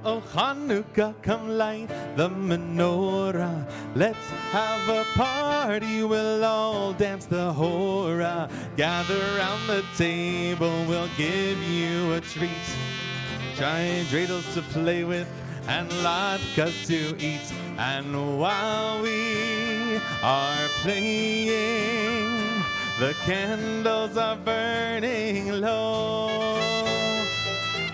Oh Chanukah, come light the menorah. Let's have a party, we'll all dance the hora. Gather round the table, we'll give you a treat. Giant dreidels to play with and latkes to eat. And while we are playing, the candles are burning low.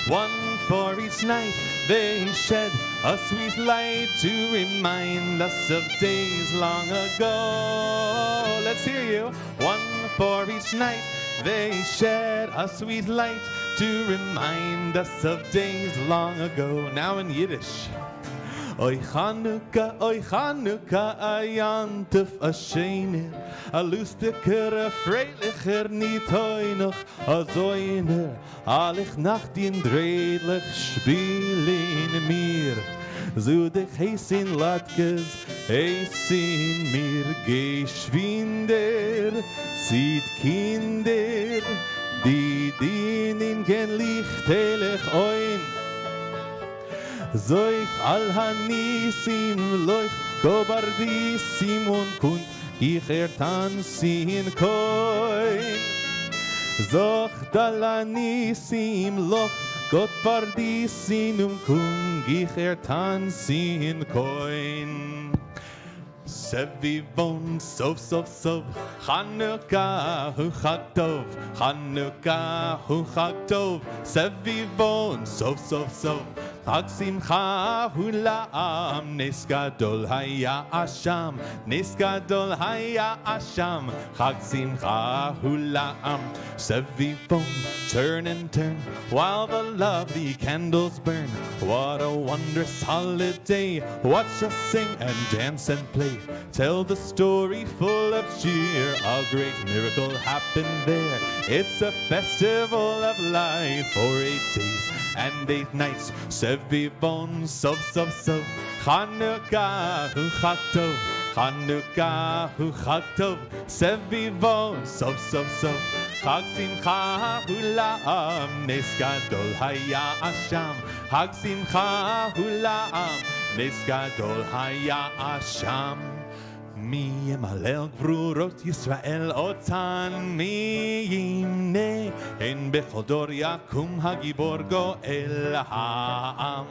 One for each night they shed a sweet light to remind us of days long ago. Let's hear you. One for each night they shed a sweet light to remind us of days long ago. Now in Yiddish. Oy Chanukah, a yantef a sheiner, a lustiger, a freilicher, niet heunig, a zoiner, alich nacht in dreidlich spielen mir. So dich heißen Latkes, heißen mir geschwinder, sieht Kinder, die dienen gen lichtelig oin. Zoich al hanisim loich kobardisim und kunt gicher tansin koin. Zoch dal hanisim loch got bardisim und kunt gicher tansin koin. Sevivon sof sof sof Chanukah hu chag tov Chanukah hu chag tov Sevivon sof sof sof Chag simcha hu la'am Nes gadol haya asham Nes gadol haya asham Chag simcha hu la'am Sevivon turn and turn While the lovely candles burn What a wondrous holiday Watch us sing and dance and play Tell the story full of cheer A great miracle happened there It's a festival of life For 8 days and 8 nights Sevivon sof sof sof Chanukah hu chag tov Chanukah hu chag tov Sevivon sof sof sof Chag simcha hu la'am Nes gadol haya asham Chag simcha hu la'am Nes gadol haya asham Mi yemalel gvrurot Yisrael otan mi yimne En bechol dor yakum hagibor goel ha'am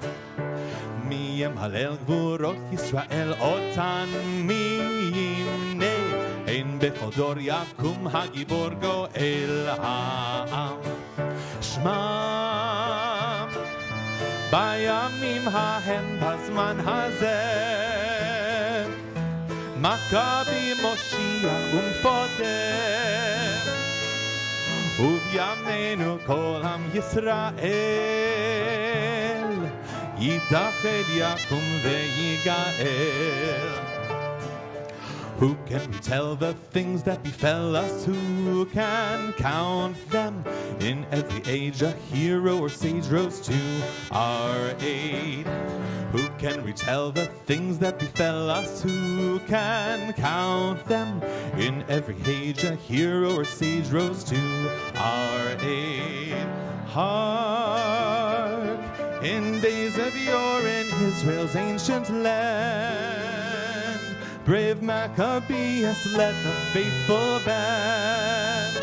Mi yemalel gvrurot Yisrael otan mi yimne En bechol dor yakum hagibor goel ha'am Shma Bayamim hahem bazman hazeh Maccabi Moshiach umfodeh Uvyamenu kol ham Yisrael Yidached yakum veyigael Who can tell the things that befell us? Who can count them? In every age a hero or sage rose to our aid. Who can retell the things that befell us? Who can count them? In every age a hero or sage rose to our aid. Hark! In days of yore in Israel's ancient land, brave Maccabees led the faithful band.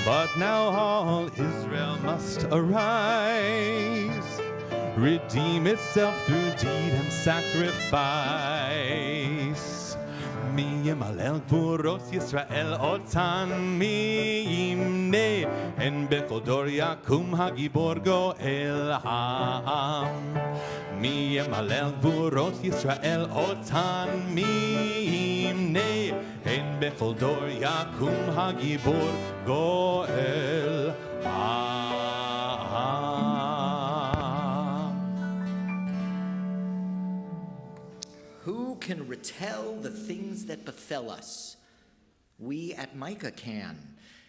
But now all Israel must arise, redeem itself through deed and sacrifice. Mi yemalel gvurot Yisrael otan mi yimne En bechol dor yakum hagibor goel ha'am Mi yemalel gvurot Yisrael otan mi yimne En bechol dor yakum hagibor goel ha'am. Who can retell the things that befell us? We at Micah can.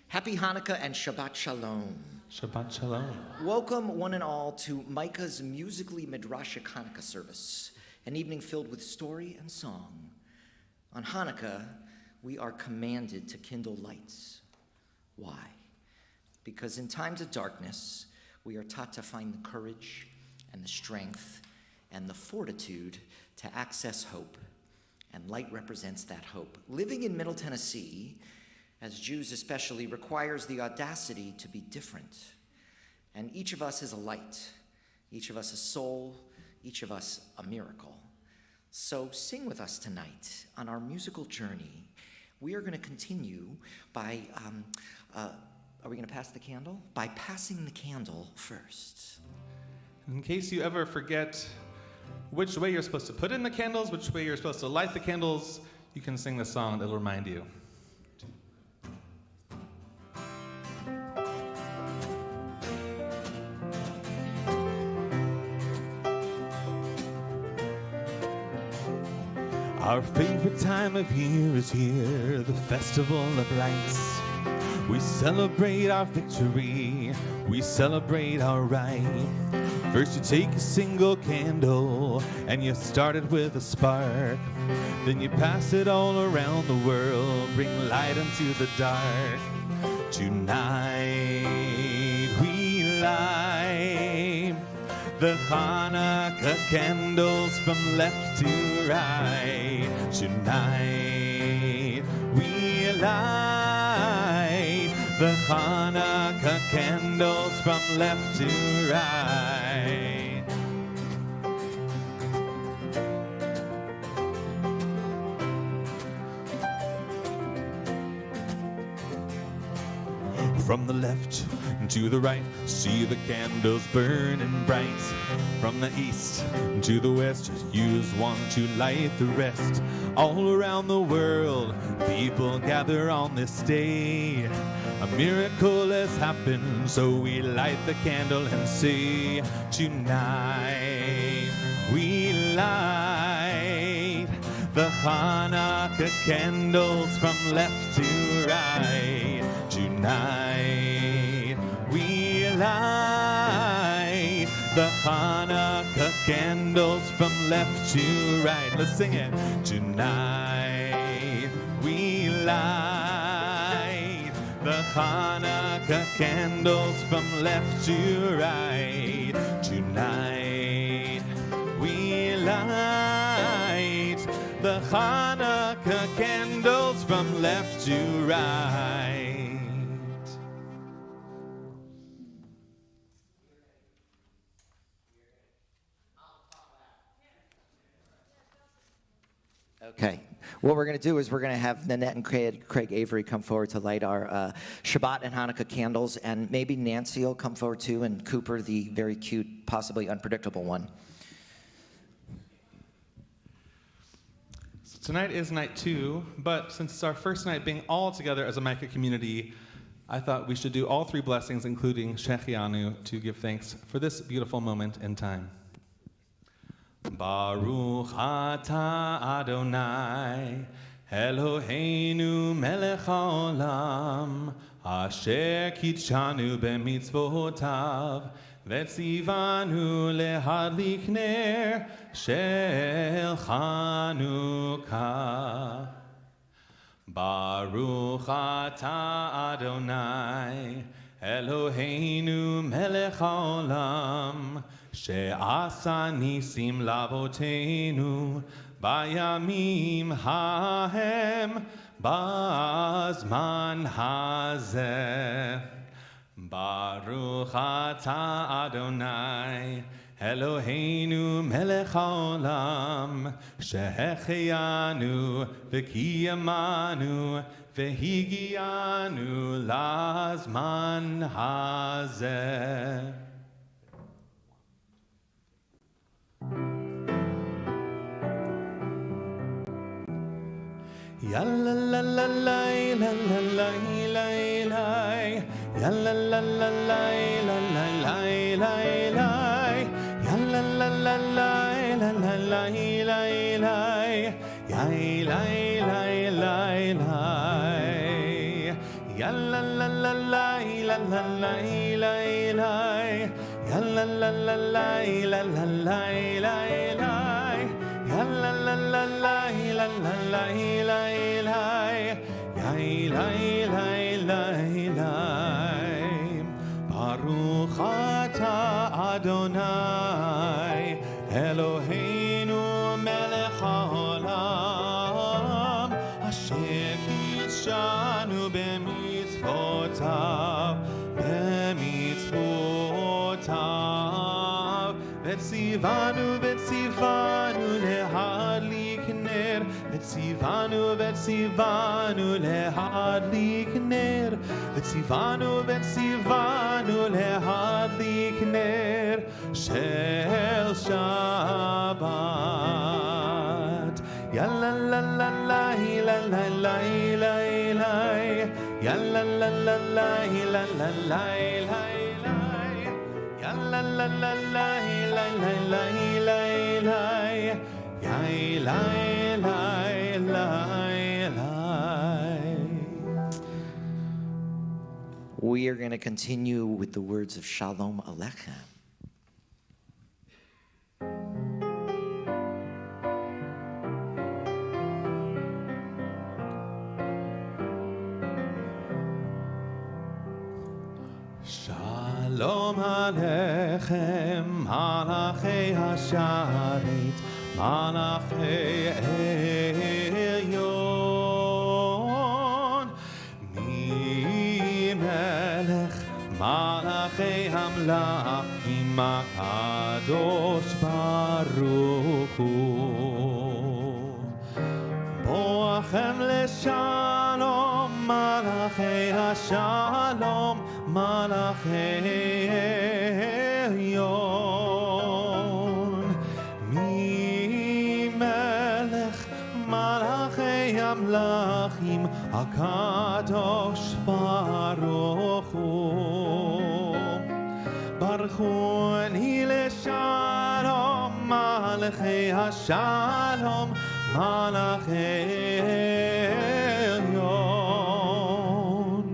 Happy Hanukkah and Shabbat Shalom. Shabbat Shalom. Welcome one and all to Micah's musically midrashic Hanukkah service, an evening filled with story and song. On Hanukkah, we are commanded to kindle lights. Why? Because in times of darkness, we are taught to find the courage and the strength and the fortitude to access hope, and light represents that hope. Living in Middle Tennessee, as Jews especially, requires the audacity to be different. And each of us is a light, each of us a soul, each of us a miracle. So sing with us tonight on our musical journey. We are going to continue by are we going to pass the candle? By passing the candle first. In case you ever forget which way you're supposed to put in the candles, which way you're supposed to light the candles, you can sing the song that'll remind you. Our favorite time of year is here, the Festival of Lights. We celebrate our victory, we celebrate our right. First you take a single candle and you start it with a spark. Then you pass it all around the world, bring light into the dark. Tonight we light the Chanukah candles from left to right. Tonight we light the Chanukah candles from left to right. From the left to the right, see the candles burning bright. From the east to the west, use one to light the rest. All around the world, people gather on this day. A miracle has happened, so we light the candle and say, tonight we light the Chanukah candles from left to right. Tonight we light the Chanukah candles from left to right. Let's sing it. Tonight we light the Chanukah candles from left to right. Tonight we light the Chanukah candles from left to right. Okay. What we're going to do is we're going to have Nanette and Craig Avery come forward to light our Shabbat and Hanukkah candles, and maybe Nancy will come forward too, and Cooper, the very cute, possibly unpredictable one. So tonight is night 2, but since it's our first night being all together as a Micah community, I thought we should do all 3 blessings, including Shechianu, to give thanks for this beautiful moment in time. Baruch atah Adonai, Eloheinu melech haolam, asher kitshanu b'mitzvotav, v'tzivanu lehadlik ner shel Chanukah. Baruch atah Adonai, Eloheinu melech haolam, she'asa nisim lavotenu bayamim hahem bazman hazeh. Baruch atah Adonai, Eloheinu melech haolam, she'hechianu v'kiyamanu v'higianu lazman hazeh. Ya la la la la la la la la la, ya la la la la la la la la la, ya la la la la la la la la la, ya la la la la, ya la la la la la la la la la, ya la la la la la la la la la. La la la la la la la la la la, ya la la la la. Baruch atah Adonai, Eloheinu melech haolam, asher kitshanu b'mitzvotav, b'mitzvotav, v'tzivanu lehadlik ner, v'tzivanu lehadlik ner וציוונו להדליק נר של שבת. יאללה לה לה לה לה לה לה לה לה יאללה לה לה לה לה לה לה יאללה לה לה לה לה לה לה לה יאללה לה We are going to continue with the words of Shalom Aleichem. Shalom Aleichem, Malachei Hasharet, Malachei Elyon, Melech Malachei Hamlachim HaKadosh Baruch Hu, Boachem Leshalom, Malachei Hashalom, Malachei Elyon, Melech Malachei Hamlachim HaKadosh Baruch Hu, Baruch Hu Ani Leshalom, Malachei Hashalom, Malachei Elyon,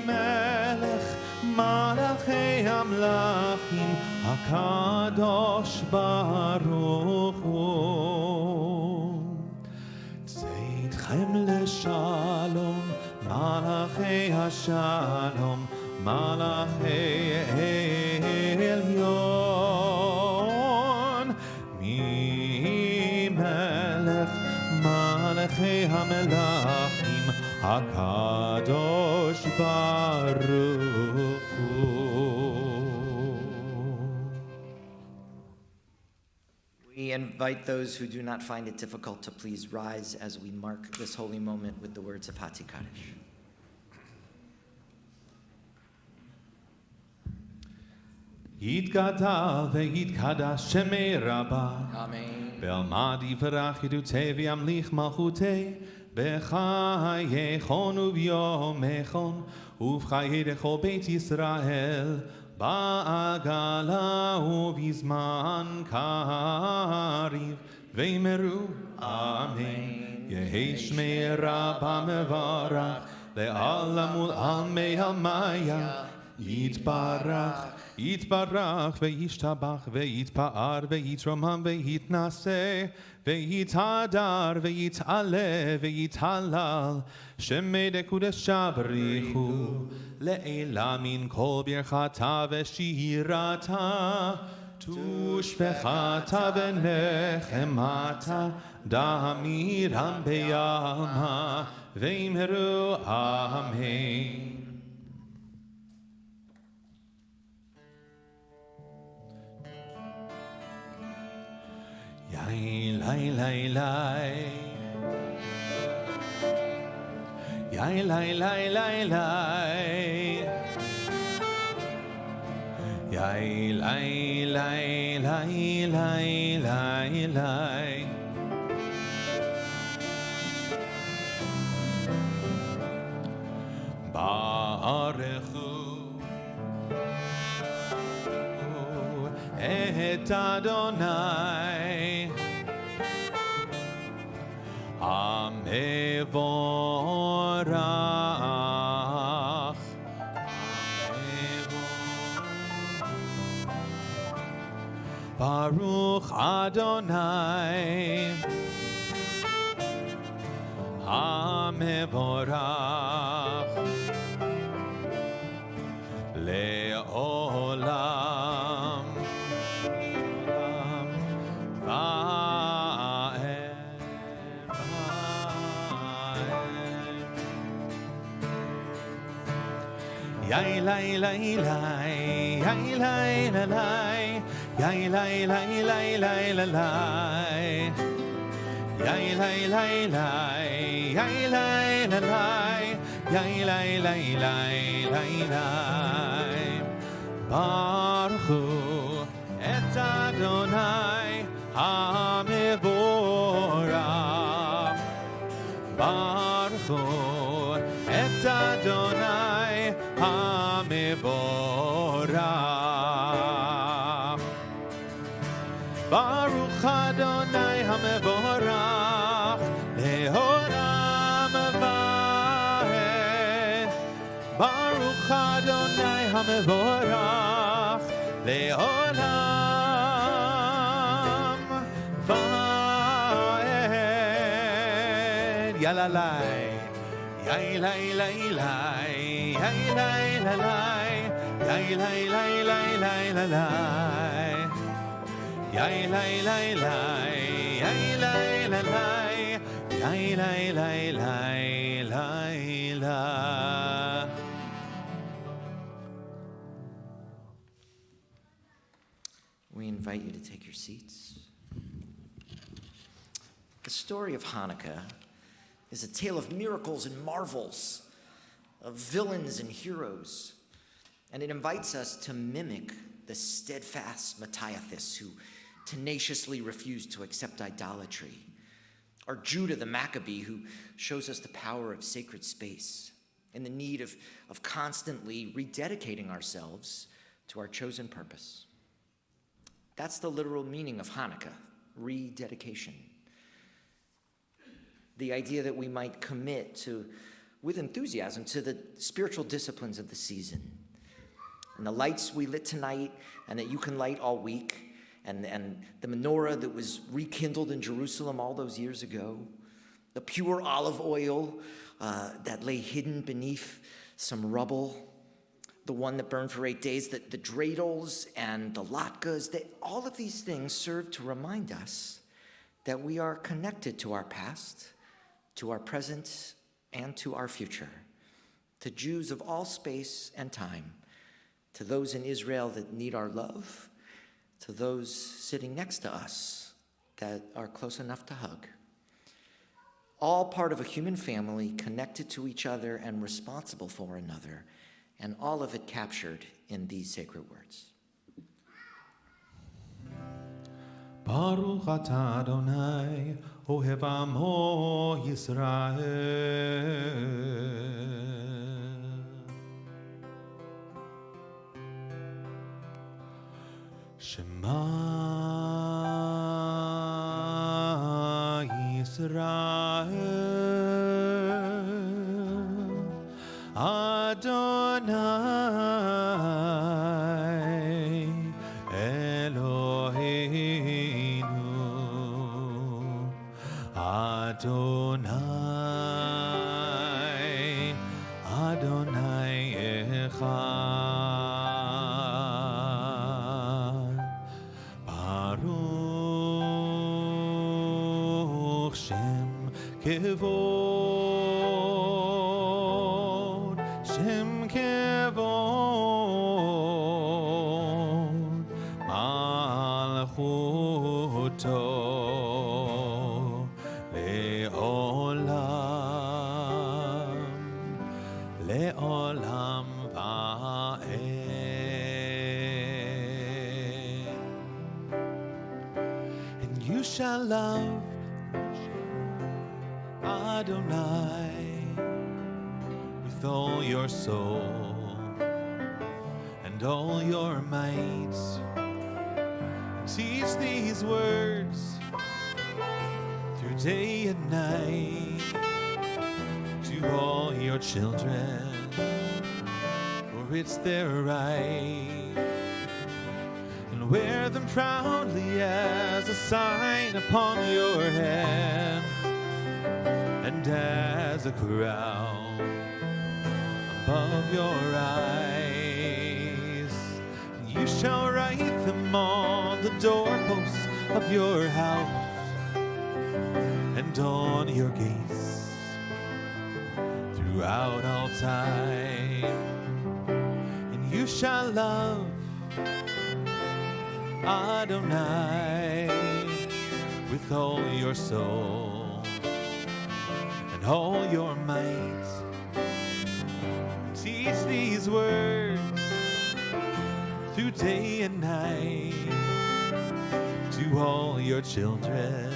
Melech Malachei Hamlachim HaKadosh Baruch Hu. Tzedchem leshalom, Malachei Hashalom, Malachei Elyon, Melech Malachei Hamelachim HaKadosh Baruch Hu. We invite those who do not find it difficult to please rise as we mark this holy moment with the words of Hatikadish. Yitgadal ve'yitkadash shemei Rabbah. Amen. Be'almad yivarach yedutei v'yamlich malchutei b'chayechon u'v'yomechon u'v'chayei dechol Beit Yisrael ba'agala u'v'zman kariv ve'meru Amen. Yehi shmei Rabbah mevarach le'alam ul'almei halmaya yitbarach Yitbarach ve'yishtabach ve'yitpa'ar ve'yitromam ve'yitnaseh ve'yithadar ve'yit'aleh ve'yithalal shemei dekudesha barichu le'ela min kol birchata ve'shirata tushbechata ve'nechemata damiram be'yama ve'imheru Amen. Yai lai lai lai, yai lai lai lai lai, yai lai lai lai lai lai lai. Barechu et Adonai Amevorach Baruch Adonai Amevorach Le'olam Yai lai lai lai, yai lai la lai, yai lai lai lai lai la lai, yai lai lai lai, yai lai la lai, yai lai lai lai lai lai. Baruch hu et Adonai HaMevorach. Baruch hu et Adonai HaMevorach. Baruch Adonai HaMevorach le'olam va'ed. Baruch Adonai HaMevorach le'olam va'ed. Yalalai, yailai lai lai, yailai lai lai, yailai lai lai lai lai. Yai lai lai lai, yai lai lai lai, yai lai lai lai lai lai. We invite you to take your seats. The story of Hanukkah is a tale of miracles and marvels, of villains and heroes, and it invites us to mimic the steadfast Matthias who tenaciously refused to accept idolatry, or Judah the Maccabee who shows us the power of sacred space and the need of constantly rededicating ourselves to our chosen purpose. That's the literal meaning of Hanukkah, rededication. The idea that we might commit with enthusiasm to the spiritual disciplines of the season. And the lights we lit tonight and that you can light all week, and the menorah that was rekindled in Jerusalem all those years ago, the pure olive oil that lay hidden beneath some rubble, the one that burned for 8 days, the dreidels and the latkes, all of these things serve to remind us that we are connected to our past, to our present, and to our future, to Jews of all space and time, to those in Israel that need our love, to those sitting next to us that are close enough to hug. All part of a human family connected to each other and responsible for another, and all of it captured in these sacred words. Baruch atah Adonai ohev amo Yisrael. Shema Yisrael Adonai Eloheinu Adonai Adonai Echad. Baruch Shem Kevod, Shem Kevod, Malchuto Le'olam, Le'olam Va'ed. And you shall love Adonai with all your soul and all your might. Teach these words through day and night to all your children, for it's their right. And wear them proudly as a sign upon your head, and as a crown above your eyes. And you shall write them on the doorposts of your house and on your gates throughout all time. And you shall love Adonai with all your soul, all your might. teach these words through day and night to all your children,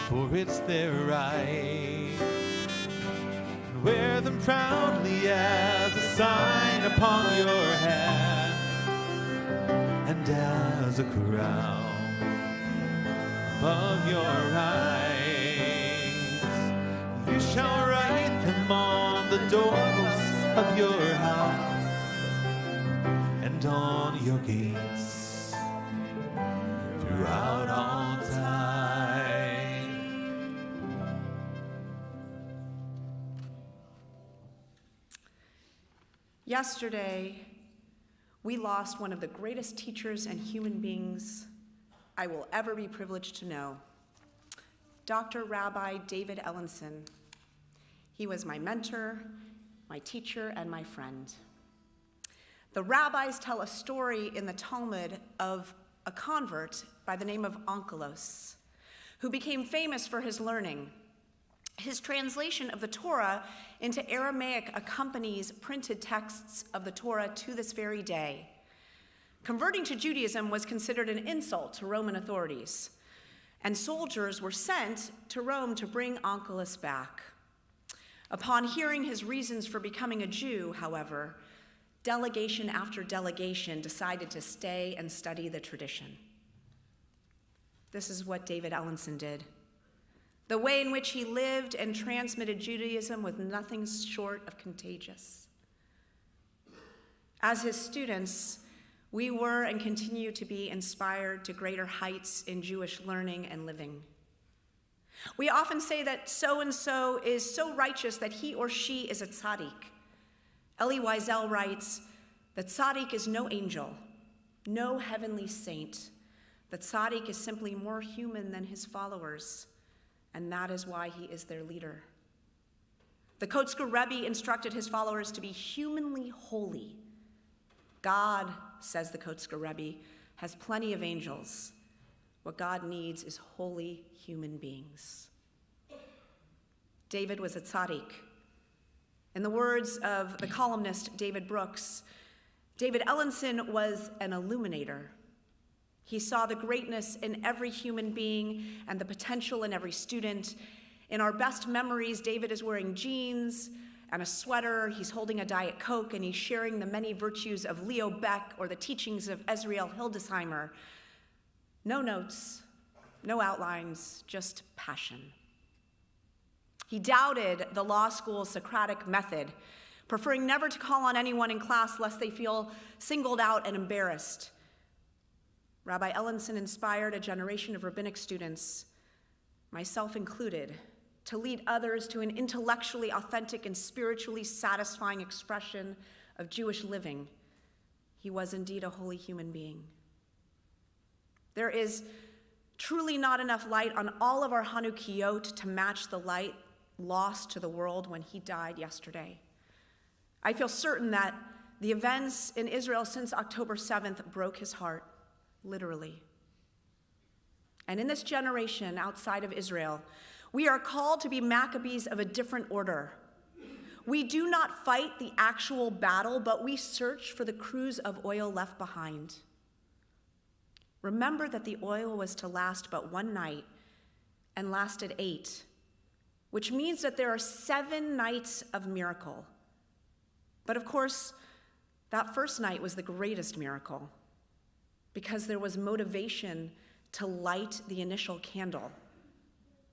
for it's their right. And wear them proudly as a sign upon your hand, and as a crown above your eyes. You shall write them on the doorposts of your house and on your gates throughout all time. Yesterday, we lost one of the greatest teachers and human beings I will ever be privileged to know, Dr. Rabbi David Ellenson. He was my mentor, my teacher, and my friend. The rabbis tell a story in the Talmud of a convert by the name of Onkelos, who became famous for his learning. His translation of the Torah into Aramaic accompanies printed texts of the Torah to this very day. Converting to Judaism was considered an insult to Roman authorities, and soldiers were sent to Rome to bring Onkelos back. Upon hearing his reasons for becoming a Jew, however, delegation after delegation decided to stay and study the tradition. This is what David Ellenson did. The way in which he lived and transmitted Judaism was nothing short of contagious. As his students, we were and continue to be inspired to greater heights in Jewish learning and living. We often say that so-and-so is so righteous that he or she is a tzaddik. Elie Wiesel writes, "The tzaddik is no angel, no heavenly saint. The tzaddik is simply more human than his followers, and that is why he is their leader." The Kotzker Rebbe instructed his followers to be humanly holy. God, says the Kotzker Rebbe, has plenty of angels. What God needs is holy human beings. David was a tzaddik. In the words of the columnist David Brooks, David Ellenson was an illuminator. He saw the greatness in every human being and the potential in every student. In our best memories, David is wearing jeans and a sweater, he's holding a Diet Coke, and he's sharing the many virtues of Leo Beck or the teachings of Ezriel Hildesheimer. No notes, no outlines, just passion. He doubted the law school's Socratic method, preferring never to call on anyone in class lest they feel singled out and embarrassed. Rabbi Ellenson inspired a generation of rabbinic students, myself included, to lead others to an intellectually authentic and spiritually satisfying expression of Jewish living. He was indeed a holy human being. There is truly not enough light on all of our Hanukkiyot to match the light lost to the world when he died yesterday. I feel certain that the events in Israel since October 7th broke his heart, literally. And in this generation outside of Israel, we are called to be Maccabees of a different order. We do not fight the actual battle, but we search for the cruse of oil left behind. Remember that the oil was to last but one night and lasted 8, which means that there are 7 nights of miracle. But of course, that first night was the greatest miracle because there was motivation to light the initial candle,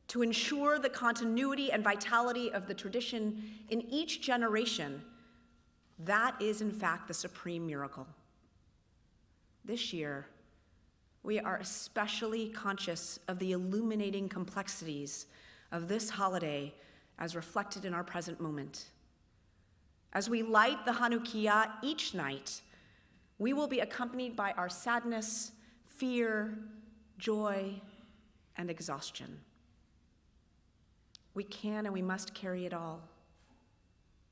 to ensure the continuity and vitality of the tradition in each generation. That is, in fact, the supreme miracle. This year, we are especially conscious of the illuminating complexities of this holiday as reflected in our present moment. As we light the Hanukkah each night, we will be accompanied by our sadness, fear, joy, and exhaustion. We can and we must carry it all.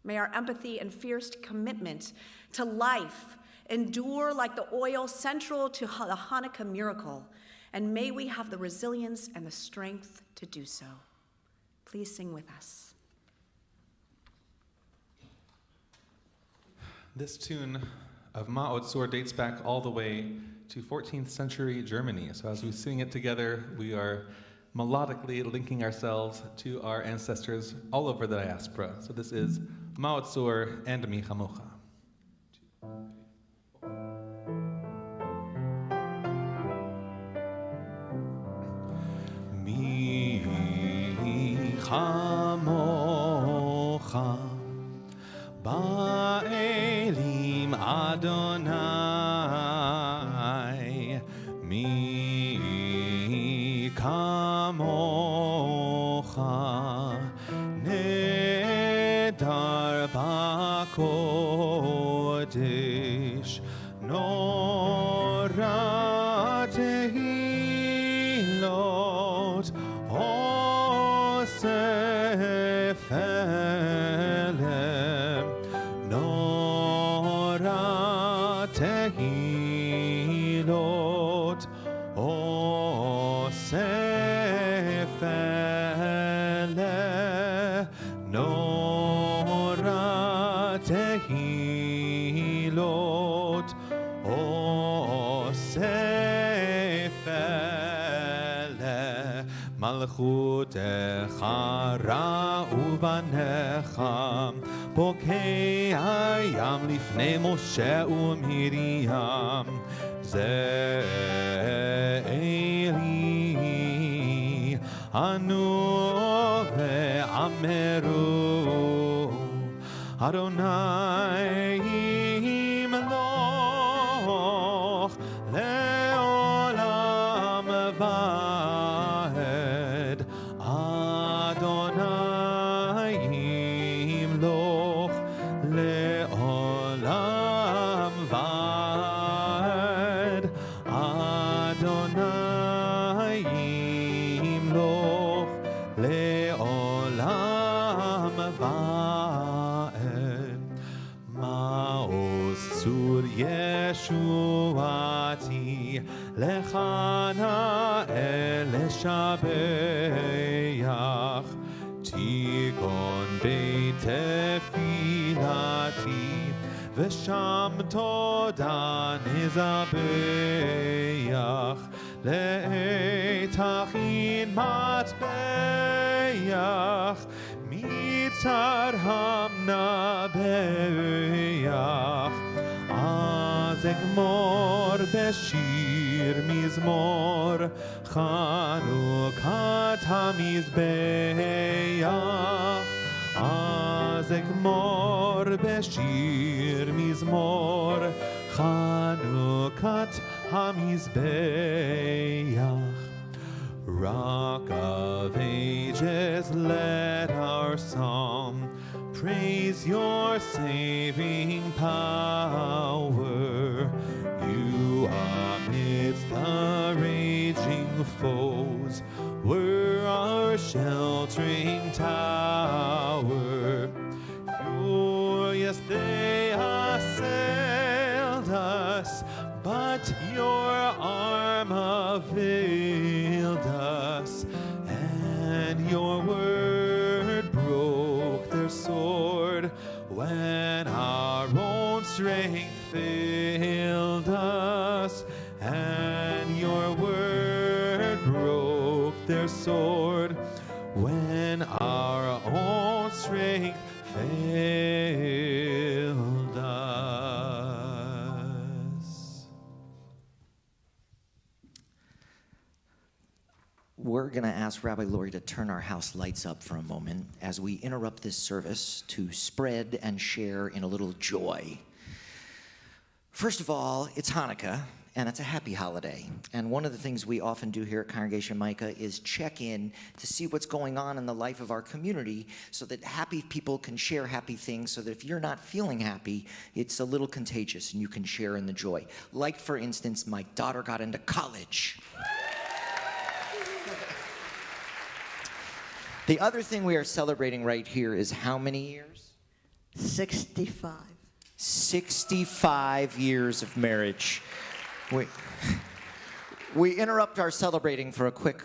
May our empathy and fierce commitment to life endure like the oil central to the Hanukkah miracle, and may we have the resilience and the strength to do so. Please sing with us. This tune of Ma'od Sur dates back all the way to 14th century Germany. So as we sing it together, we are melodically linking ourselves to our ancestors all over the diaspora. So this is Ma'od Sur and Mi Chamocha. Mi Chamocha Ba'elim Adonai Mi Kamocha Nedar Ba'Kodesh Nora Tehilot Osef Elem Nora Tehilot Osef Elem Nora Tehilot Osef Elem Malchutecha ra'u banecha Bokei hayam lifnei Moshe u'Miriam Ze Eli anu ve'ameru Adonai imloch le'olam va'ed Adonai imloch le'olam va'ed Adonai imloch le'olam va'ed Ma'oz sur Yeshuati lechana eleshabeach Tigon beit tefilati V'sham toda nizabeach Le'etachin matbeach Mitzar hamnabeach Az egmor beshir mizmor Chanukah hamizbeach Az egmor beshir mizmor Chanukah hamizbeach Rock of ages, let our psalm praise your saving power. You amidst the raging foes were our sheltering tower. Furious they assailed us, but your arm availed us, and your word broke their sword when our own strength failed us, and your word broke their sword when our own strength failed us. We're going to ask Rabbi Lori to turn our house lights up for a moment as we interrupt this service to spread and share in a little joy. First of all, it's Hanukkah, and it's a happy holiday. And one of the things we often do here at Congregation Micah is check in to see what's going on in the life of our community so that happy people can share happy things, so that if you're not feeling happy, it's a little contagious and you can share in the joy. Like, for instance, my daughter got into college. The other thing we are celebrating right here is how many years? 65. 65 years of marriage. We interrupt our celebrating for a quick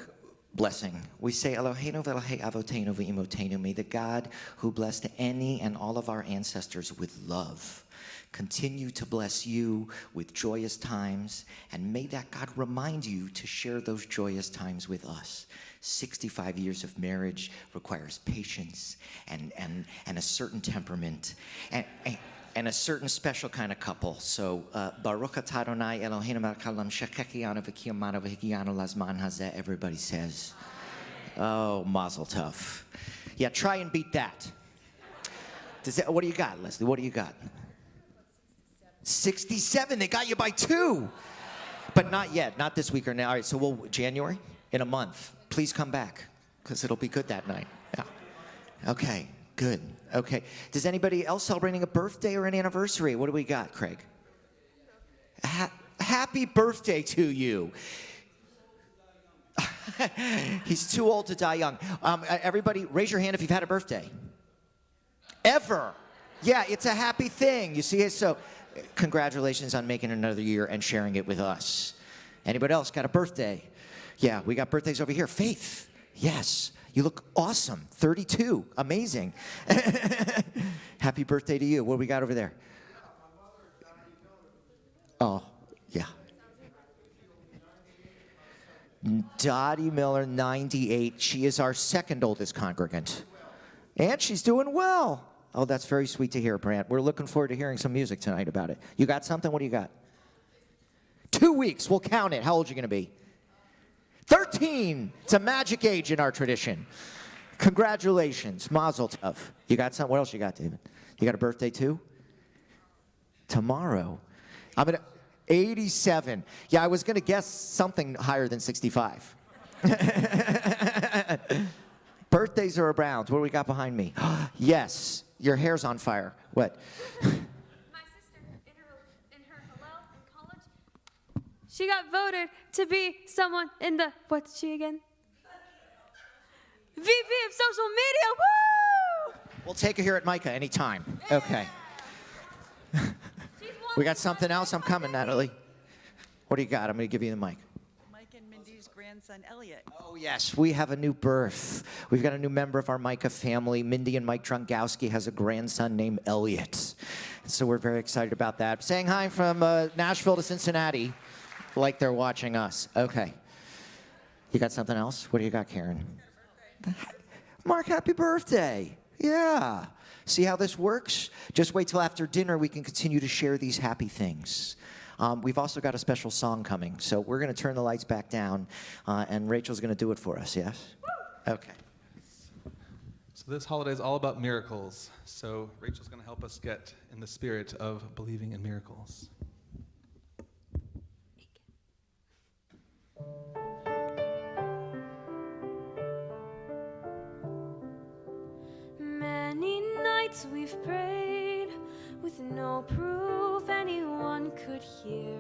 blessing. We say, Eloheinu v'Elokei Avotenu v'Imotenu, may the God who blessed any and all of our ancestors with love continue to bless you with joyous times, and may that God remind you to share those joyous times with us. 65 years of marriage requires patience and a certain temperament and a certain special kind of couple. So, Baruch atah Adonai Eloheinu melech haolam shechechianu v'kiyamanu v'higianu lazman hazeh. Everybody says, oh, mazel tov. Yeah, try and beat that. What do you got, Leslie? What do you got? 67. They got you by 2. But not yet. Not this week or now. All right, so January? In a month. Please come back, because it'll be good that night. Yeah. Okay, good. Okay. Does anybody else celebrating a birthday or an anniversary? What do we got, Craig? Happy birthday to you. He's too old to die young. Everybody, raise your hand if you've had a birthday. Ever. Yeah, it's a happy thing. You see, so congratulations on making another year and sharing it with us. Anybody else got a birthday? Yeah, we got birthdays over here. Faith. Yes. You look awesome. 32. Amazing. Happy birthday to you. What do we got over there? Oh, yeah. Dottie Miller, 98. She is our second oldest congregant. And she's doing well. Oh, that's very sweet to hear, Brant. We're looking forward to hearing some music tonight about it. You got something? What do you got? 2 weeks. We'll count it. How old are you going to be? 13. It's a magic age in our tradition. Congratulations. Mazel tov. You got something? What else you got, David? You got a birthday too? Tomorrow. I'm going to... 87. Yeah, I was going to guess something higher than 65. Birthdays are around. What do we got behind me? Yes, your hair's on fire. What? My sister, in her Hillel in college, she got voted to be someone in the, what's she again? VP of social media. Woo! We'll take her here at Micah anytime. Okay. We got something else? I'm coming, Natalie. What do you got? I'm going to give you the mic. Mike and Mindy's grandson, Elliot. Oh, yes. We have a new birth. We've got a new member of our Micah family. Mindy and Mike Drungowski has a grandson named Elliot. So we're very excited about that. Saying hi from Nashville to Cincinnati like they're watching us. Okay. You got something else? What do you got, Karen? Mark, happy birthday. Yeah. See how this works? Just wait till after dinner we can continue to share these happy things. We've also got a special song coming, so we're going to turn the lights back down, and Rachel's going to do it for us, yes? Okay. So this holiday is all about miracles, so Rachel's going to help us get in the spirit of believing in miracles. Many nights we've prayed with no proof anyone could hear.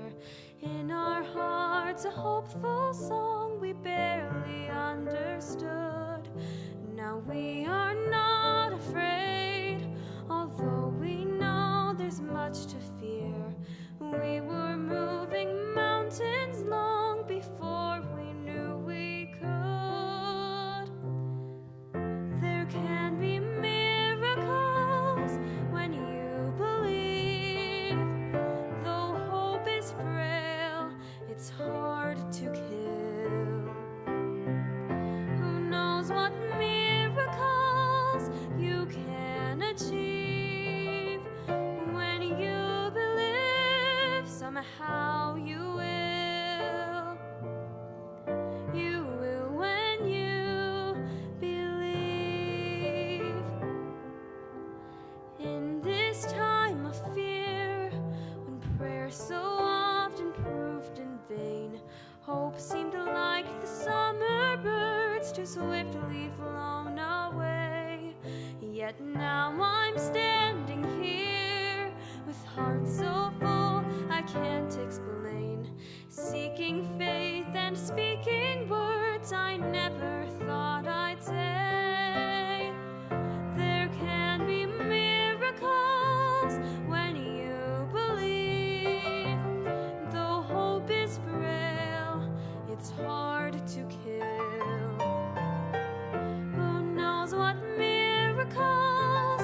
In our hearts a hopeful song we barely understood. Now we are not afraid, although we know there's much to fear. We were moving mountains long before we knew we could. There can be miracles when you believe. Though hope is frail, it's hard to kill. Who knows what miracles you can achieve? When you believe, somehow you will. You will when you believe. In this time of fear, when prayer so often proved in vain, hope seemed like the summer birds too swiftly flown away. Yet now I'm standing here with heart so full I can't explain, seeking faith and speaking words I never thought I'd say. There can be miracles when you believe. Though hope is frail, it's hard to kill. Who knows what miracles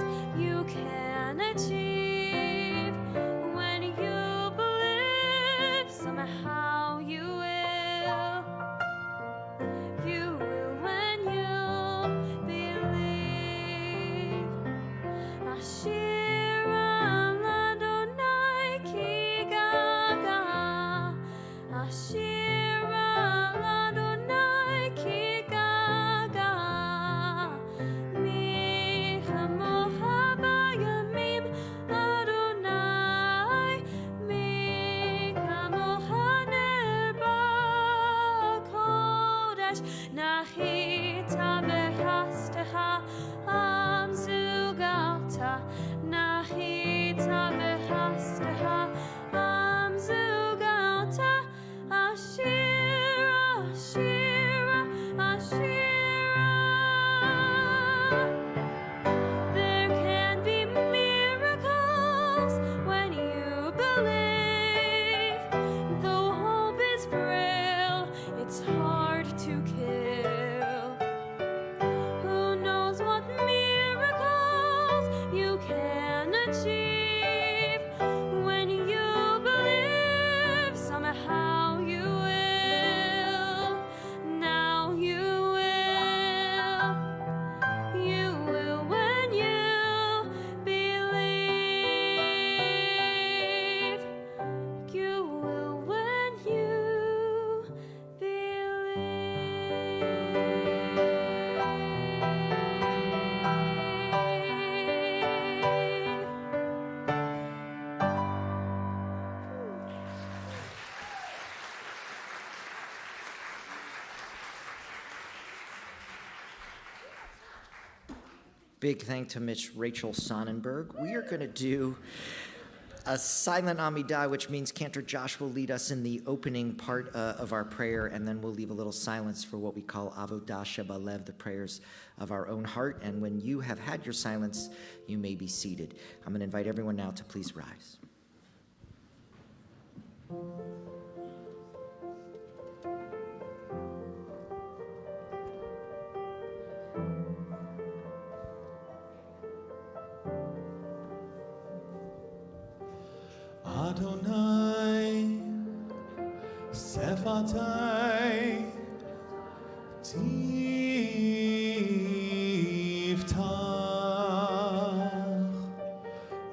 Big thank to Miss Rachel Sonnenberg. We are going to do a silent Amidah, which means Cantor Josh will lead us in the opening part of our prayer, and then we'll leave a little silence for what we call Avodah Shebalev, the prayers of our own heart. And when you have had your silence, you may be seated. I'm going to invite everyone now to please rise. Adonai, Sephatai, Tiftach,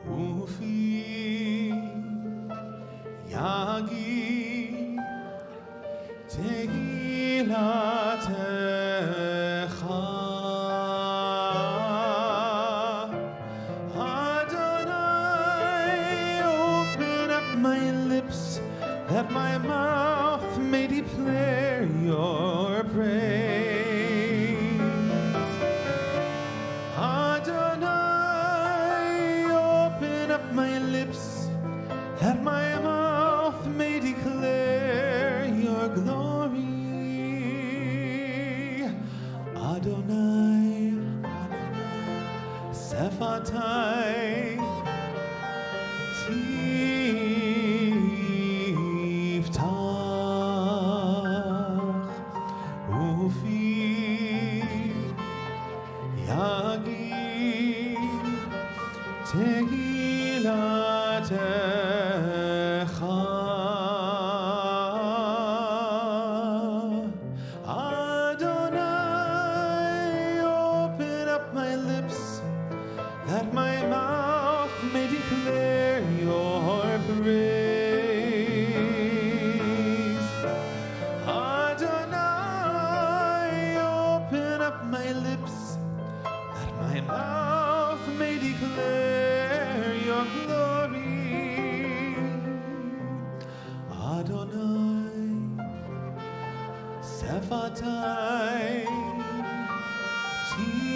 Ufi, Yagi, Tehilatecha. That my mouth may declare your praise. Adonai, open up my lips, that my mouth may declare your glory. Adonai, Adonai, Sephatai, Adonai, open up my lips, that my mouth may declare your praise. Adonai, open up my lips, that my mouth may declare your glory. Adonai, Sephatai, Tiftach,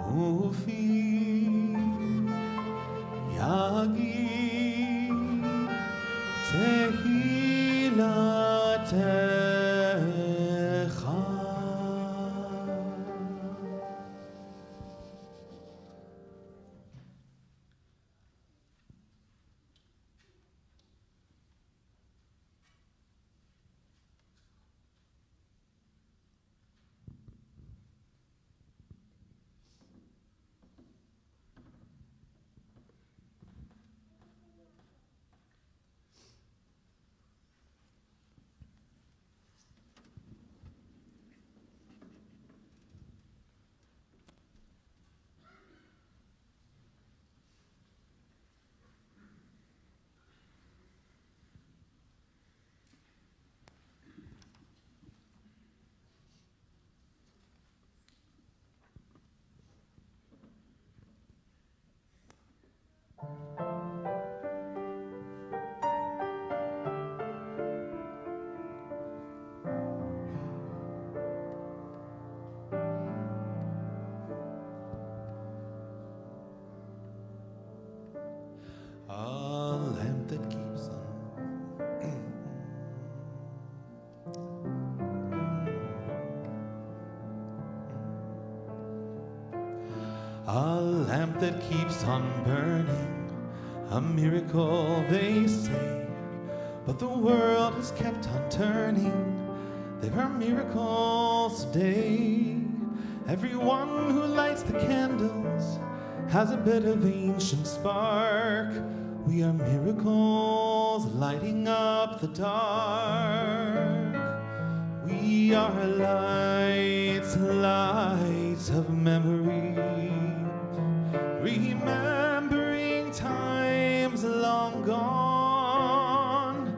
Ufi, Yagi, Tehilatecha. A lamp that keeps on burning, a miracle they say, but the world has kept on turning. There are miracles today. Everyone who lights the candles has a bit of ancient spark. We are miracles lighting up the dark. We are lights, lights of memory, remembering times long gone.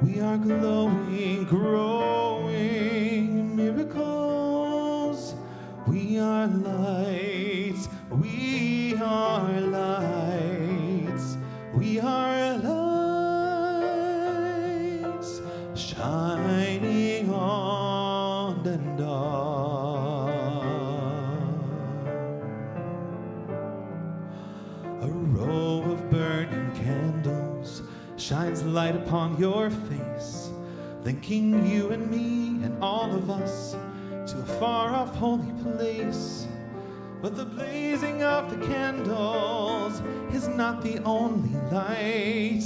We are glowing, growing miracles. We are lights, we are lights, we are lights shining on A row of burning candles shines light upon your face, linking you and me and all of us to a far-off holy place. But the blazing of the candles is not the only light.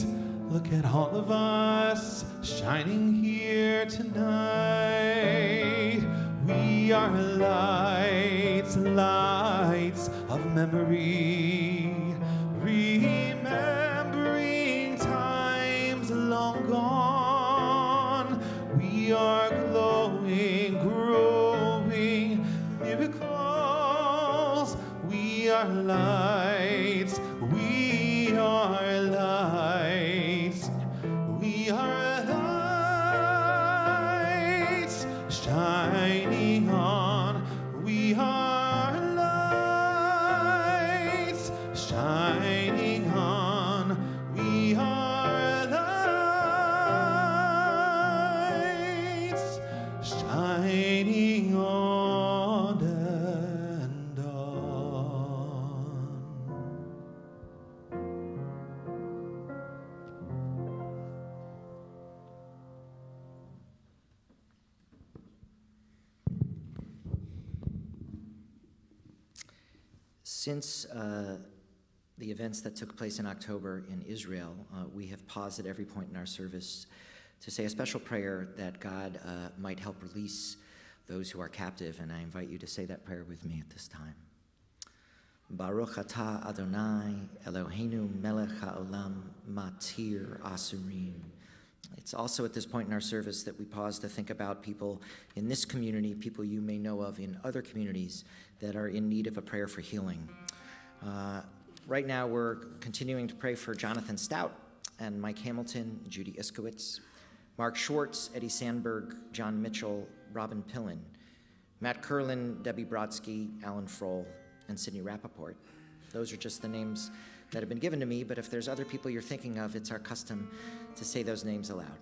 Look at all of us shining here tonight. We are lights, lights of memory, remembering times long gone. We are glowing, growing miracles. We are lights, we are lights, we are lights shining on. We are lights shining on. We are lights shining on and on. Since the events that took place in October in Israel, we have paused at every point in our service to say a special prayer that God might help release those who are captive, and I invite you to say that prayer with me at this time. Baruch atah Adonai Eloheinu melech haolam matir asurim. It's also at this point in our service that we pause to think about people in this community, people you may know of in other communities that are in need of a prayer for healing. Right now, we're continuing to pray for Jonathan Stout and Mike Hamilton, Judy Iskowitz, Mark Schwartz, Eddie Sandberg, John Mitchell, Robin Pillen, Matt Curlin, Debbie Brodsky, Alan Frohl, and Sidney Rappaport. Those are just the names that have been given to me, but if there's other people you're thinking of, it's our custom to say those names aloud.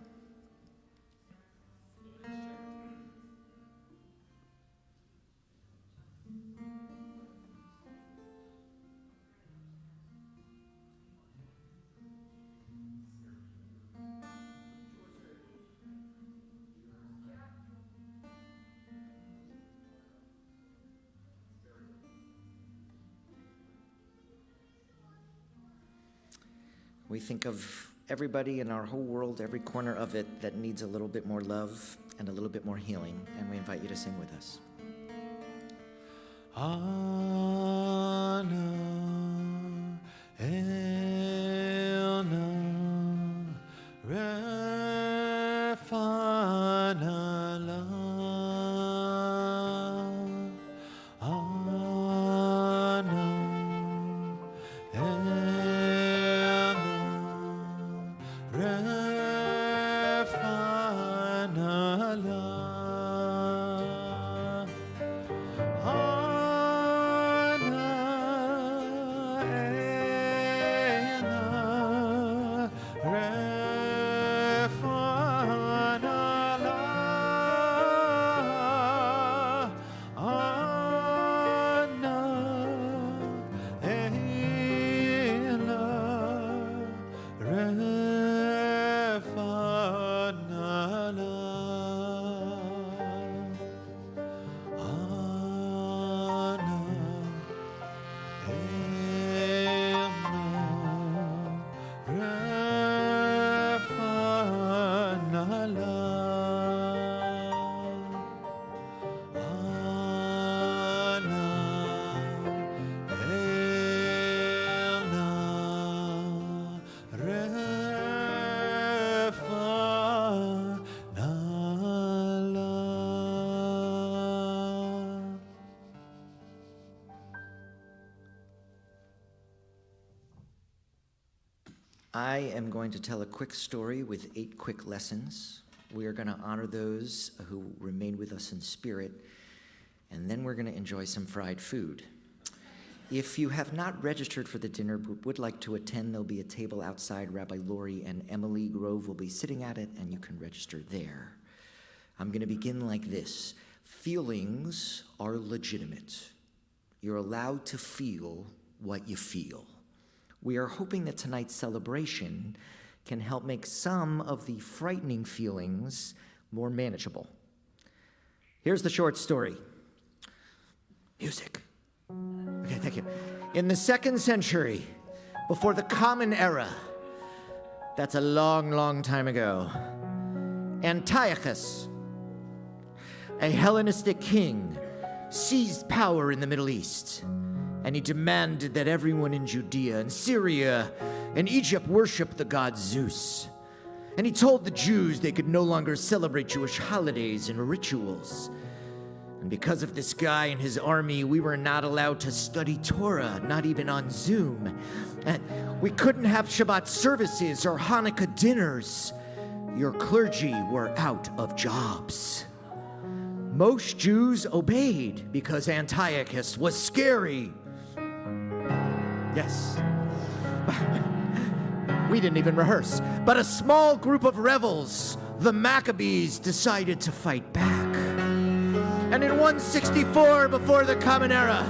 We think of everybody in our whole world, every corner of it, that needs a little bit more love and a little bit more healing, and we invite you to sing with us. Ana elna refana la. Ana elna refana la. I am going to tell a quick story with 8 quick lessons. We are going to honor those who remain with us in spirit, and then we're going to enjoy some fried food. If you have not registered for the dinner but would like to attend, there'll be a table outside. Rabbi Lori and Emily Grove will be sitting at it, and you can register there. I'm going to begin like this. Feelings are legitimate. You're allowed to feel what you feel. We are hoping that tonight's celebration can help make some of the frightening feelings more manageable. Here's the short story. Music. Okay, thank you. In the 2nd century, before the Common Era, that's a long, long time ago, Antiochus, a Hellenistic king, seized power in the Middle East, and he demanded that everyone in Judea and Syria and Egypt worship the god Zeus. And he told the Jews they could no longer celebrate Jewish holidays and rituals. And because of this guy and his army, we were not allowed to study Torah, not even on Zoom. And we couldn't have Shabbat services or Hanukkah dinners. Your clergy were out of jobs. Most Jews obeyed because Antiochus was scary. Yes. We didn't even rehearse. But a small group of rebels, the Maccabees, decided to fight back. And in 164 before the Common Era,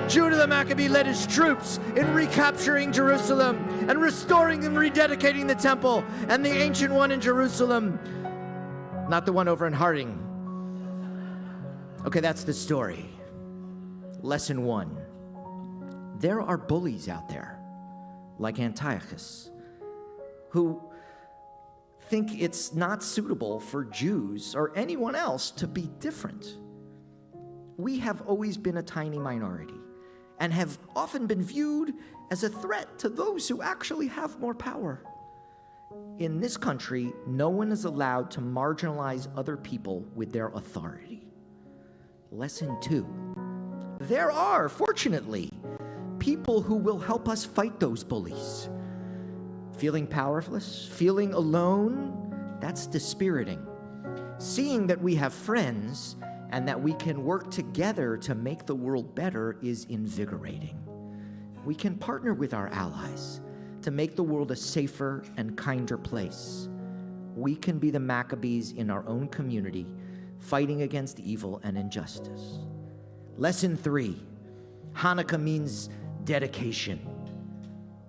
Judah the Maccabee led his troops in recapturing Jerusalem and restoring and rededicating the temple and the ancient one in Jerusalem. Not the one over in Harding. Okay, that's the story. Lesson 1. There are bullies out there, like Antiochus, who think it's not suitable for Jews or anyone else to be different. We have always been a tiny minority and have often been viewed as a threat to those who actually have more power. In this country, no one is allowed to marginalize other people with their authority. Lesson 2. There are, fortunately, people who will help us fight those bullies. Feeling powerless, feeling alone, that's dispiriting. Seeing that we have friends and that we can work together to make the world better is invigorating. We can partner with our allies to make the world a safer and kinder place. We can be the Maccabees in our own community, fighting against evil and injustice. Lesson 3. Hanukkah means dedication.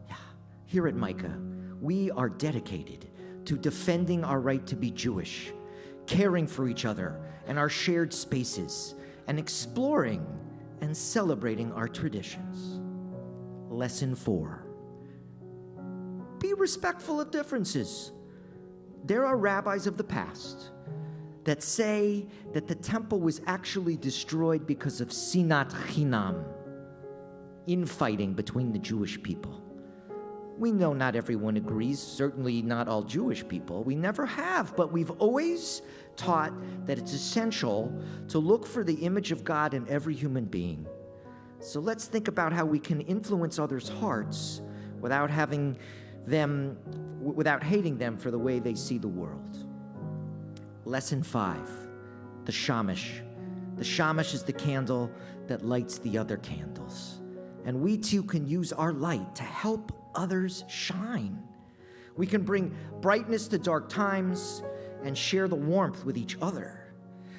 Yeah. Here at Micah, we are dedicated to defending our right to be Jewish, caring for each other and our shared spaces, and exploring and celebrating our traditions. Lesson 4. Be respectful of differences. There are rabbis of the past that say that the temple was actually destroyed because of sinat chinam, infighting between the Jewish people. We know not everyone agrees, certainly not all Jewish people. We never have, but we've always taught that it's essential to look for the image of God in every human being. So let's think about how we can influence others' hearts without hating them for the way they see the world. Lesson 5, the shamash. The shamash is the candle that lights the other candles. And we too can use our light to help others shine. We can bring brightness to dark times and share the warmth with each other.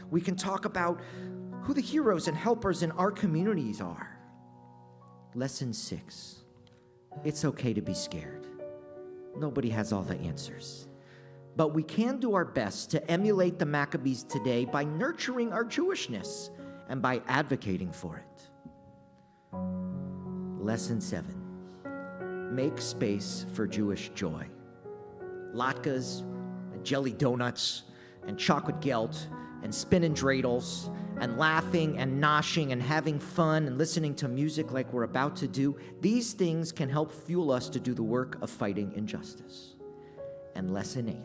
We can talk about who the heroes and helpers in our communities are. Lesson 6, it's okay to be scared. Nobody has all the answers. But we can do our best to emulate the Maccabees today by nurturing our Jewishness and by advocating for it. Lesson 7. Make space for Jewish joy. Latkes, and jelly donuts, and chocolate gelt, and spinning dreidels, and laughing and noshing and having fun and listening to music like we're about to do. These things can help fuel us to do the work of fighting injustice. And lesson 8.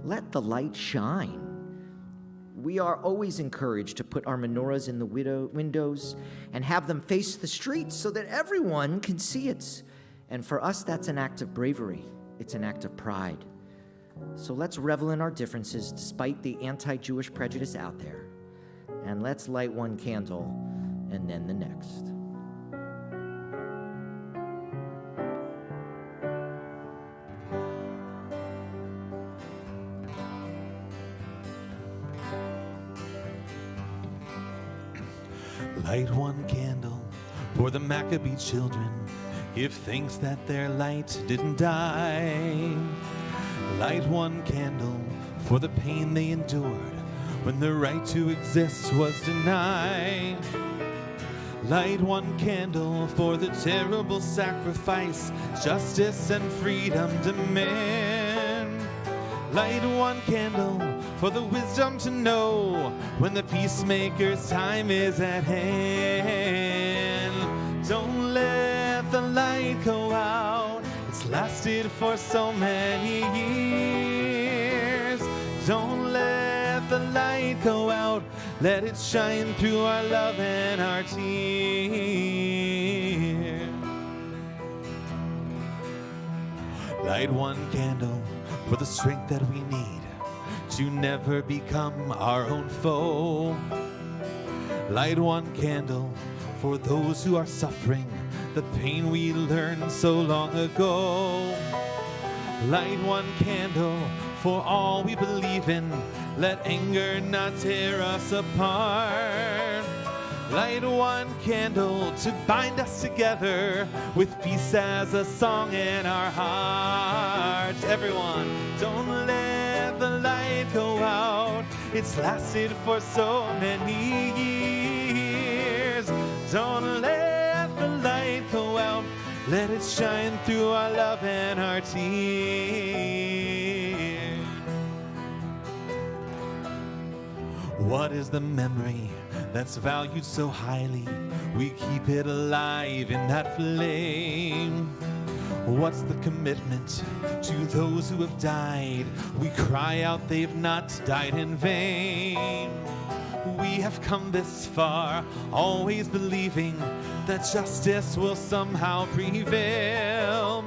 Let the light shine. We are always encouraged to put our menorahs in the windows and have them face the streets so that everyone can see it. And for us, that's an act of bravery. It's an act of pride. So let's revel in our differences despite the anti-Jewish prejudice out there. And let's light one candle and then the next. Light one candle for the Maccabee children. give thanks that their light didn't die. Light one candle for the pain they endured when the right to exist was denied. Light one candle for the terrible sacrifice justice and freedom demand. Light one candle for the wisdom to know when the peacemaker's time is at hand. Don't let the light go out. It's lasted for so many years. Don't let the light go out. Let it shine through our love and our tears. Light one candle for the strength that we need to never become our own foe. Light one candle for those who are suffering the pain we learned so long ago. Light one candle for all we believe in. Let anger not tear us apart. Light one candle to bind us together with peace as a song in our hearts. Everyone, don't let the light go out. It's lasted for so many years. Don't let the light go out. Let it shine through our love and our tears. What is the memory that's valued so highly? We keep it alive in that flame. What's the commitment to those who have died? We cry out they've not died in vain. We have come this far, always believing that justice will somehow prevail.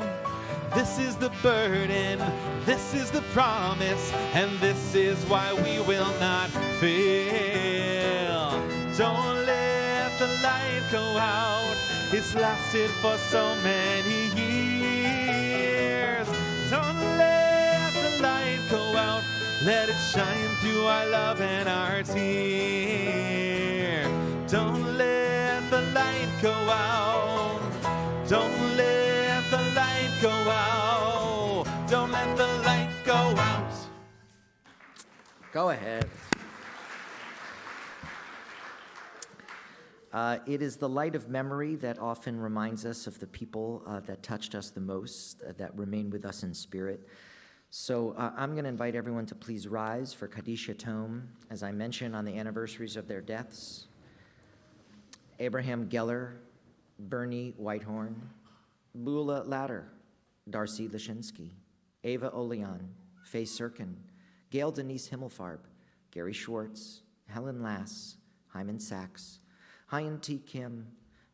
This is the burden, this is the promise, and this is why we will not fail. Don't let the light go out. It's lasted for so many years. Don't let the light go out. Let it shine through our love and our tears. Don't let the light go out. Don't let the light go out. Don't let the light go out. Go ahead. It is the light of memory that often reminds us of the people that touched us the most, that remain with us in spirit. So I'm going to invite everyone to please rise for Kaddish Yatom, as I mentioned, on the anniversaries of their deaths. Abraham Geller, Bernie Whitehorn, Beulah Latter, Darcy Lashinsky, Ava Oleon, Faye Sirkin, Gail Denise Himmelfarb, Gary Schwartz, Helen Lass, Hyman Sachs, Hyen T. Kim,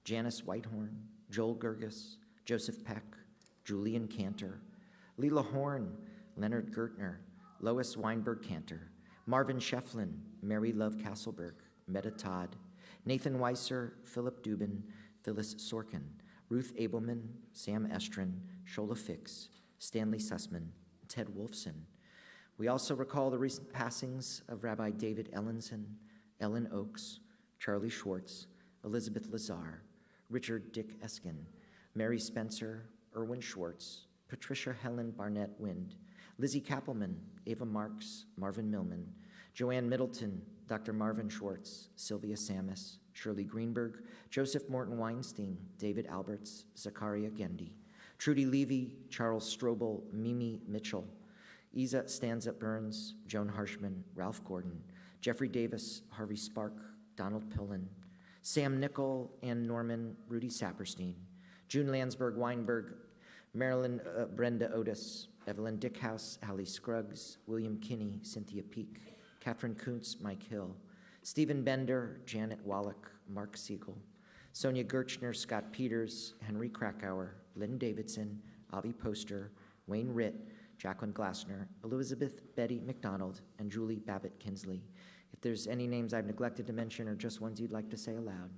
Janice Whitehorn, Joel Gerges, Joseph Peck, Julian Cantor, Leela Horn, Leonard Gertner, Lois Weinberg Cantor, Marvin Shefflin, Mary Love Castleberg, Meta Todd, Nathan Weiser, Philip Dubin, Phyllis Sorkin, Ruth Abelman, Sam Estrin, Shola Fix, Stanley Sussman, Ted Wolfson. We also recall the recent passings of Rabbi David Ellenson, Ellen Oakes, Charlie Schwartz, Elizabeth Lazar, Richard Dick Eskin, Mary Spencer, Erwin Schwartz, Patricia Helen Barnett Wind, Lizzie Kappelman, Ava Marks, Marvin Millman, Joanne Middleton, Dr. Marvin Schwartz, Sylvia Samus, Shirley Greenberg, Joseph Morton Weinstein, David Alberts, Zachariah Gendy, Trudy Levy, Charles Strobel, Mimi Mitchell, Isa Stanza Burns, Joan Harshman, Ralph Gordon, Jeffrey Davis, Harvey Spark, Donald Pillin, Sam Nickel, Ann Norman, Rudy Saperstein, June Landsberg Weinberg, Marilyn Brenda Otis, Evelyn Dickhouse, Hallie Scruggs, William Kinney, Cynthia Peak, Catherine Kuntz, Mike Hill, Stephen Bender, Janet Wallach, Mark Siegel, Sonia Gertchner, Scott Peters, Henry Krakauer, Lynn Davidson, Avi Poster, Wayne Ritt, Jacqueline Glassner, Elizabeth Betty McDonald, and Julie Babbitt Kinsley. If there's any names I've neglected to mention or just ones you'd like to say aloud.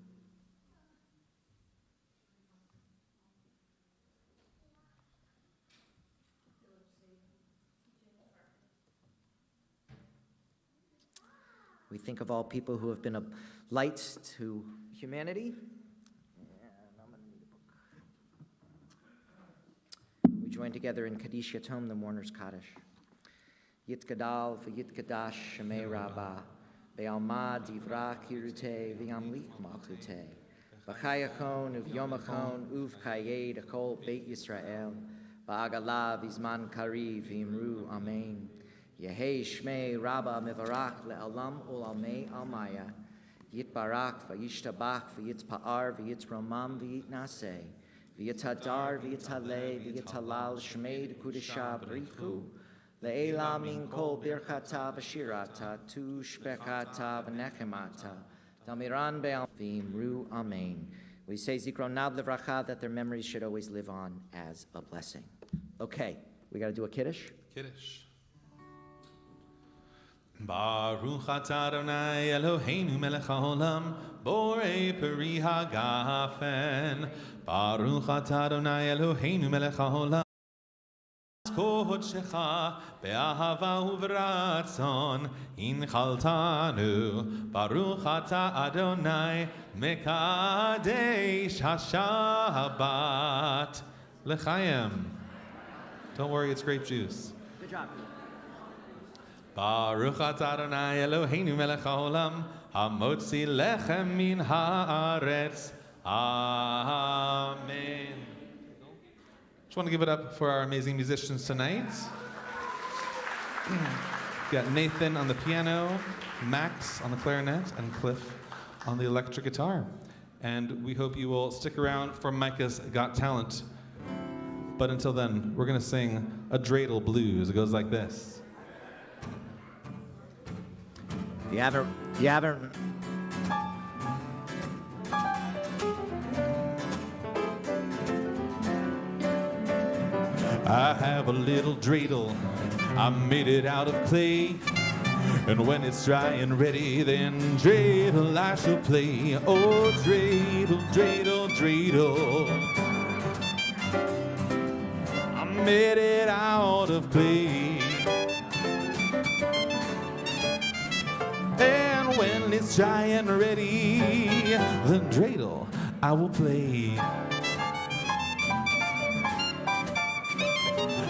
We think of all people who have been a light to humanity. And I'm gonna need a book. join together in Kaddish Yatom, the mourner's Kaddish. Yitgadal v'yitgadash shemei rabbah, be'alma divra kirute v'yamlik malchute, b'chayachon uv'yomachon uv'chayed akol beit Yisrael, ba'agala v'izman kari v'imru amen. Yehei shmei rabbah mevarach le'alam u'almei almaya, yitbarak v'yishtabach v'yitzpa'ar v'yitzromam v'yitnaseh, v'yitadar v'yitaleh v'yitalal shmei d'kudesha b'richu, le'ela min kol birchata v'shirata tu shpekata v'nechemata damiran be'al v'imru amen. We say zikron nad levracha, that their memories should always live on as a blessing. Okay, we got to do a kiddush. Kiddush. Baruch atah Adonai Eloheinu melech haolam, borei peri hagafen. Baruch atah Adonai Eloheinu melech haolam, Kodshecha be'ahava uv'ratzon inchaltanu. Baruch atah Adonai mekadesh hashabbat l'chaim. Don't worry, it's grape juice. Good job. Baruch atah Adonai Eloheinu melech haolam, hamotzi lechem min haaretz. Amen. Just want to give it up for our amazing musicians tonight. We've got Nathan on the piano, Max on the clarinet, and Cliff on the electric guitar. And we hope you will stick around for Micah's Got Talent. But until then, we're going to sing a dreidel blues. It goes like this. You haven't. I have a little dreidel, I made it out of clay, and when it's dry and ready, then dreidel I shall play. Oh, dreidel, dreidel, dreidel, I made it out of clay, and when it's dry and ready, then dreidel I will play.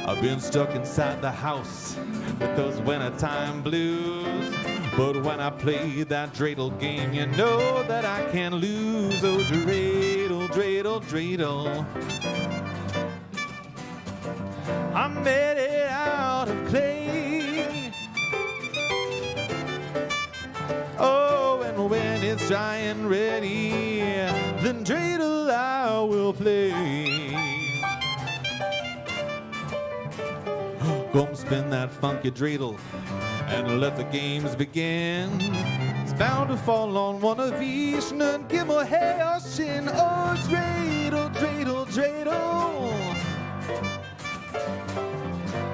I've been stuck inside the house with those wintertime blues, but when I play that dreidel game, you know that I can't lose. Oh, dreidel, dreidel, dreidel, I made it out of clay. Oh, and when it's dry and ready, then dreidel I will play. Come spin that funky dreidel and let the games begin. It's bound to fall on one of each, none give a hair or shin. Oh, dreidel, dreidel, dreidel,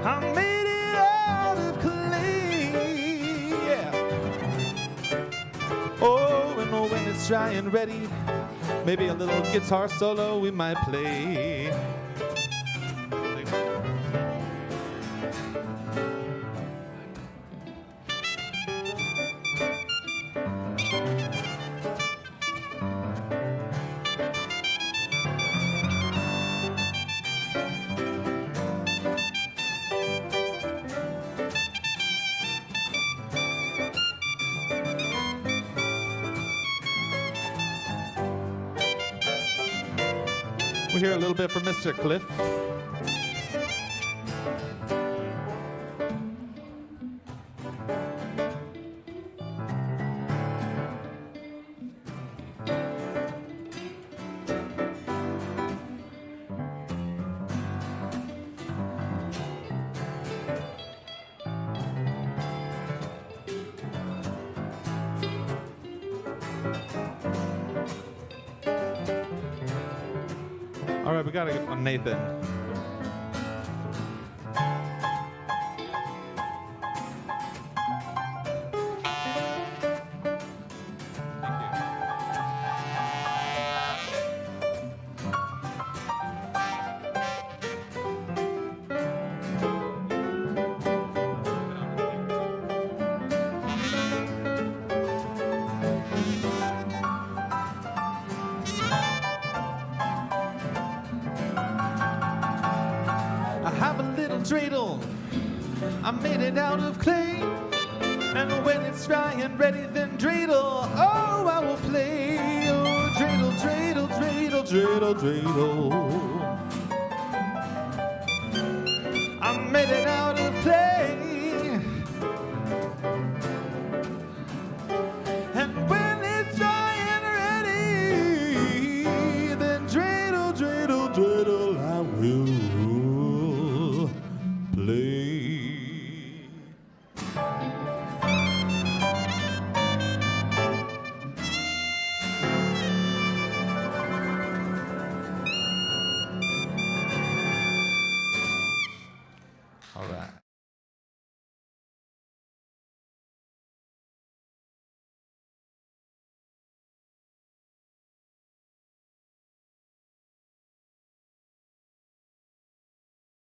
I made it out of clay. Yeah. Oh, and when it's dry and ready, maybe a little guitar solo we might play. We'll hear a little bit from Mr. Cliff. All right, we got to get on Nathan. have a little dreidel. I made it out of clay. And when it's dry and ready, then dreidel, oh, I will play. Oh, dreidel, dreidel, dreidel, dreidel, dreidel. I made it out